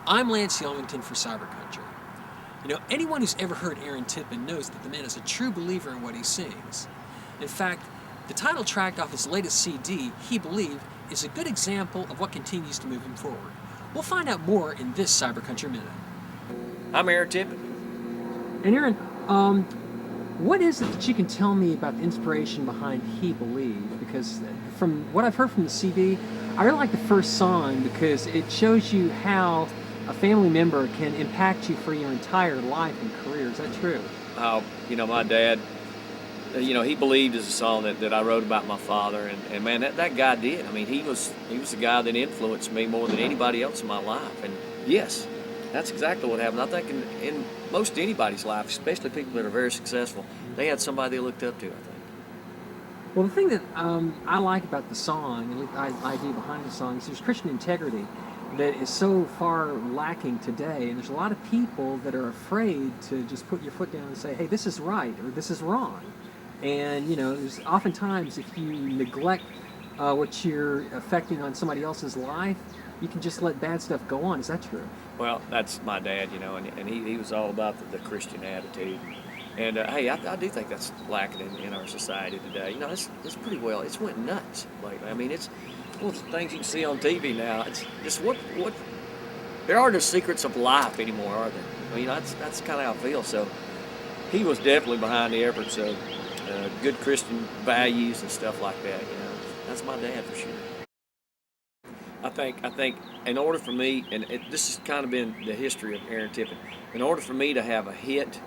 I'm Lance Yelvington for CyberCountry. You know, anyone who's ever heard Aaron Tippin knows that the man is a true believer in what he sings. In fact, the title track off his latest CD, He Believed, is a good example of what continues to move him forward. We'll find out more in this CyberCountry Minute. I'm Aaron Tippin. And Aaron, what is it that you can tell me about the inspiration behind He Believed? Because from what I've heard from the CD, I really like the first song because it shows you how a family member can impact you for your entire life and career. Is that true? My dad, He Believed is a song that I wrote about my father, and man, that guy did. I mean, he was the guy that influenced me more than anybody else in my life. And yes, that's exactly what happened. I think in most anybody's life, especially people that are very successful, they had somebody they looked up to, I think. Well, the thing that I like about the song, and the idea behind the song, is there's Christian integrity that is so far lacking today, and there's a lot of people that are afraid to just put your foot down and say, hey, this is right, or this is wrong. And, there's oftentimes if you neglect what you're affecting on somebody else's life, you can just let bad stuff go on. Is that true? Well, that's my dad, and he was all about the Christian attitude. And hey, I do think that's lacking in our society today. It's pretty well. It's went nuts lately. I mean, it's one of the things you can see on TV now. It's just what there are no secrets of life anymore, are there? I mean, that's kind of how I feel. So he was definitely behind the efforts of good Christian values and stuff like that. That's my dad for sure. I think in order for me, and this has kind of been the history of Aaron Tippin, in order for me to have a hit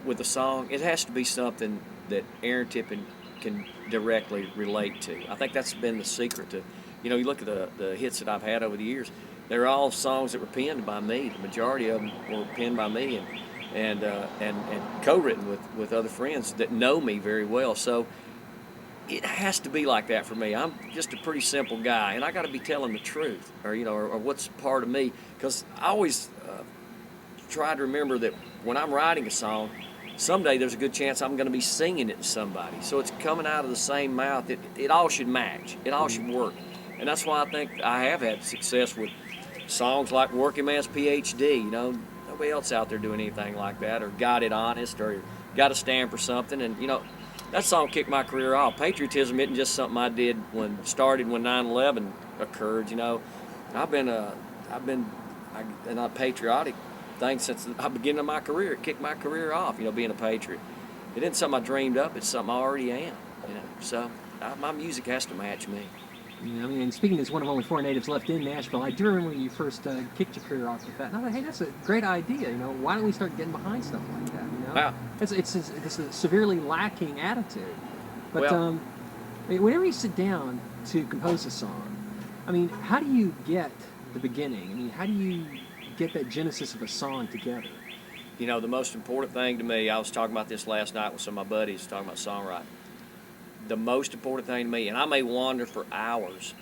with a song, it has to be something that Aaron Tippin can directly relate to. I think that's been the secret to, you look at the hits that I've had over the years, they're all songs that were penned by me. The majority of them were penned by me and co-written with other friends that know me very well. So it has to be like that for me. I'm just a pretty simple guy, and I got to be telling the truth, or what's part of me, because I always try to remember that when I'm writing a song, someday there's a good chance I'm going to be singing it to somebody. So it's coming out of the same mouth. It all should match. It all should work. And that's why I think I have had success with songs like Working Man's PhD. Nobody else out there doing anything like that, or Got It Honest, or Got to Stand for Something. And, that song kicked my career off. Patriotism isn't just something I did when 9/11 occurred. I've been a patriotic thing since the beginning of my career. It kicked my career off, being a patriot. It isn't something I dreamed up. It's something I already am, So my music has to match me. And speaking as one of only 4 natives left in Nashville, I do remember when you first kicked your career off with that. And I thought, hey, that's a great idea. Why don't we start getting behind stuff like that? Wow. It's a severely lacking attitude. But well, whenever you sit down to compose a song, how do you get the beginning? How do you get that genesis of a song together? The most important thing to me, I was talking about this last night with some of my buddies, talking about songwriting. The most important thing to me, and I may wander for hours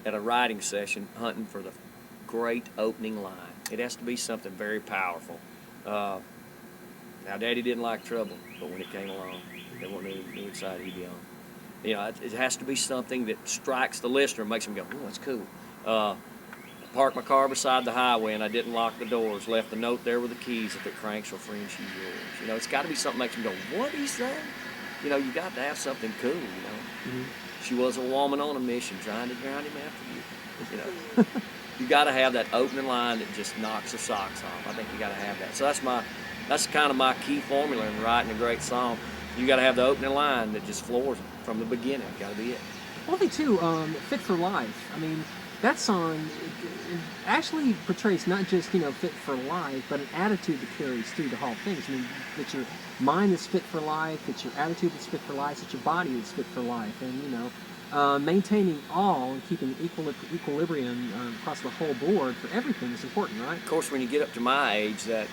at a writing session hunting for the great opening line. It has to be something very powerful. Now, Daddy didn't like trouble, but when it came along, everyone knew which side he'd be on. It has to be something that strikes the listener and makes them go, oh, that's cool. Parked my car beside the highway and I didn't lock the doors. Left the note there with the keys. If it cranks, your friend, she's yours. It's got to be something that makes them go, what is that? You got to have something cool, Mm-hmm. She was a woman on a mission trying to drown him after you. You got to have that opening line that just knocks the socks off. I think you got to have that. So that's kind of my key formula in writing a great song. You got to have the opening line that just floors them from the beginning. Got to be it. Well, I think too, Fit for Life. That song it actually portrays not just fit for life, but an attitude that carries through the whole thing. That your mind is fit for life, that your attitude is fit for life, that your body is fit for life, and maintaining all and keeping equilibrium across the whole board for everything is important, right? Of course, when you get up to my age, that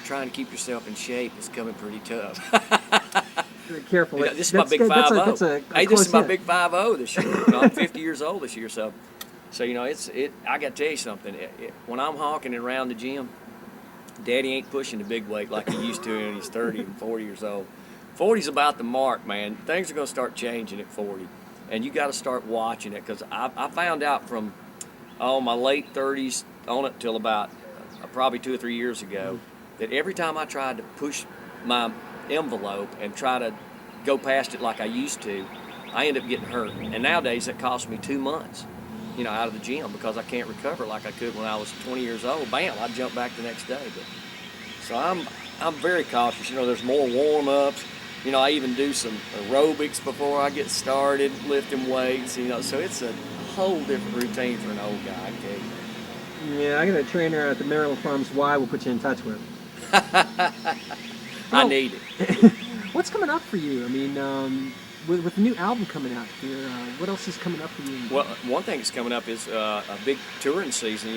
trying to keep yourself in shape is coming pretty tough. Very careful. This is my big 5-0. Hey, this is my big 5-0 this year. I'm 50 years old this year, so I got to tell you something. When I'm honking around the gym, Daddy ain't pushing the big weight like he used to when he's 30 and 40 years old. 40's about the mark, man. Things are going to start changing at 40, and you got to start watching it, because I found out from my late 30s on it till about probably 2 or 3 years ago, that every time I tried to push my envelope and try to go past it like I used to, I end up getting hurt. And nowadays it costs me 2 months, out of the gym because I can't recover like I could when I was 20 years old. Bam, I jump back the next day. So I'm very cautious. There's more warm-ups. I even do some aerobics before I get started, lifting weights, so it's a whole different routine for an old guy, I tell you. Yeah, I got a trainer at the Maryland Farms Y. We'll put you in touch with. I need it. What's coming up for you? I mean, with the new album coming out here, what else is coming up for you? Well, one thing that's coming up is a big touring season.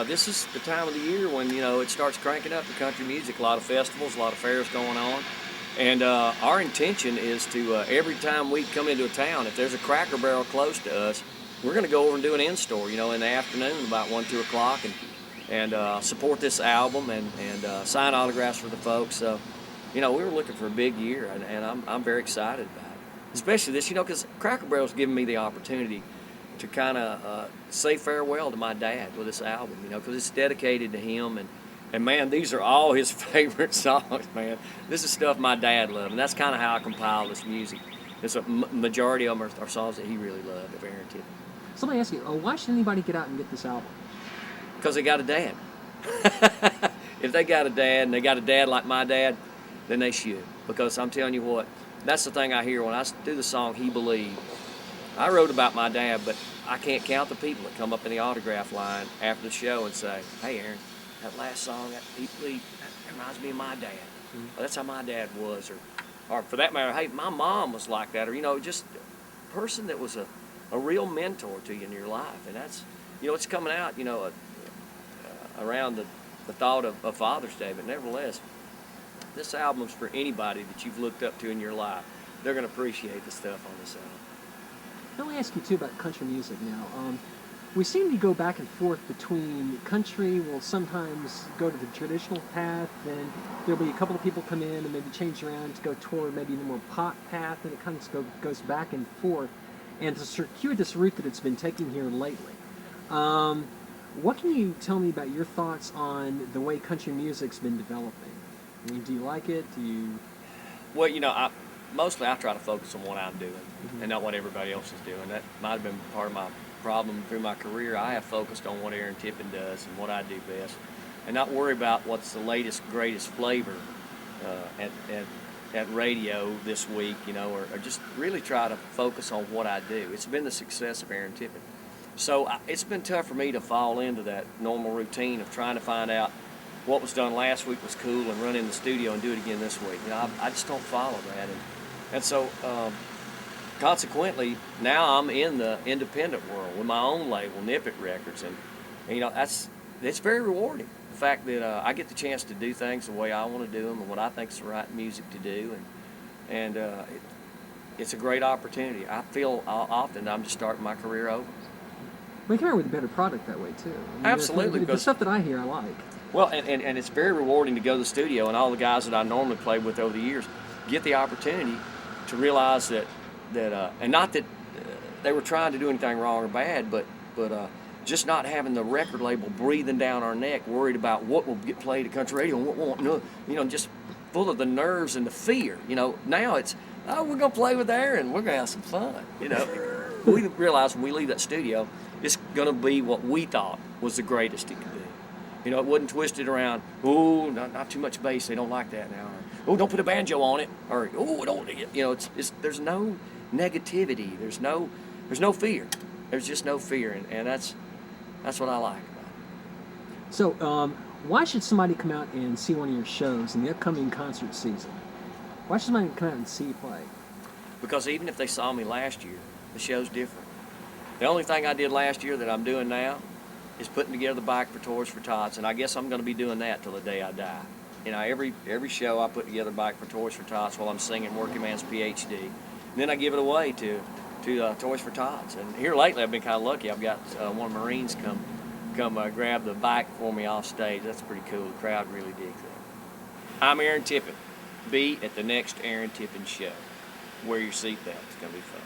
This is the time of the year when, it starts cranking up the country music. A lot of festivals, a lot of fairs going on. And our intention is to, every time we come into a town, if there's a Cracker Barrel close to us, we're going to go over and do an in-store, in the afternoon, about 1, 2 o'clock, and support this album and sign autographs for the folks. So, we were looking for a big year, and I'm very excited about it. Especially this, because Cracker Barrel's given me the opportunity to kind of say farewell to my dad with this album, because it's dedicated to him. And man, these are all his favorite songs, man. This is stuff my dad loved, and that's kind of how I compile this music. It's a majority of them are songs that he really loved of Aaron Tippin. So let me ask you, why should anybody get out and get this album? Because they got a dad. If they got a dad, and they got a dad like my dad, then they should. Because I'm telling you what, that's the thing I hear when I do the song He Believed. I wrote about my dad, but I can't count the people that come up in the autograph line after the show and say, "Hey, Aaron, that last song, that He Believed, that reminds me of my dad." Well, that's how my dad was. Or for that matter, hey, my mom was like that. Or, just a person that was a real mentor to you in your life. And that's, it's coming out, around the thought of Father's Day. But nevertheless, this album's for anybody that you've looked up to in your life. They're going to appreciate the stuff on this album. Let me ask you, too, about country music now. We seem to go back and forth between country. We'll sometimes go to the traditional path, and there'll be a couple of people come in and maybe change around to go toward maybe the more pop path, and it kind of goes back and forth. And to circuitous route that it's been taking here lately. What can you tell me about your thoughts on the way country music's been developing? I mean, do you like it? Do you? Well, mostly I try to focus on what I'm doing and not what everybody else is doing. That might have been part of my problem through my career. I have focused on what Aaron Tippin does and what I do best, and not worry about what's the latest, greatest flavor at radio this week, or just really try to focus on what I do. It's been the success of Aaron Tippin. So it's been tough for me to fall into that normal routine of trying to find out what was done last week was cool and run in the studio and do it again this week. I just don't follow that. And so consequently, now I'm in the independent world with my own label, Nip It Records. And it's very rewarding. The fact that I get the chance to do things the way I want to do them and what I think is the right music to do. And it's a great opportunity. I feel often I'm just starting my career over. Well, you come out with a better product that way, too. I mean, Absolutely. The stuff that I hear, I like. Well, and it's very rewarding to go to the studio, and all the guys that I normally played with over the years get the opportunity to realize that and not that they were trying to do anything wrong or bad, but just not having the record label breathing down our neck, worried about what will get played at country radio and what won't, just full of the nerves and the fear. Now it's, we're going to play with Aaron, we're going to have some fun. We realize when we leave that studio, it's going to be what we thought was the greatest it could be. It wasn't twisted around, oh, not too much bass, they don't like that now. Or, oh, don't put a banjo on it. Or, oh, don't, there's no negativity. There's no fear. There's just no fear. And that's what I like about it. So, why should somebody come out and see one of your shows in the upcoming concert season? Why should somebody come out and see you play? Because even if they saw me last year, the show's different. The only thing I did last year that I'm doing now is putting together the bike for Toys for Tots, and I guess I'm going to be doing that till the day I die. Every show I put together a bike for Toys for Tots while I'm singing Working Man's PhD. And then I give it away to Toys for Tots. And here lately I've been kind of lucky. I've got one of the Marines come grab the bike for me off stage. That's pretty cool. The crowd really digs that. I'm Aaron Tippin. Be at the next Aaron Tippin show. Wear your seatbelt. It's going to be fun.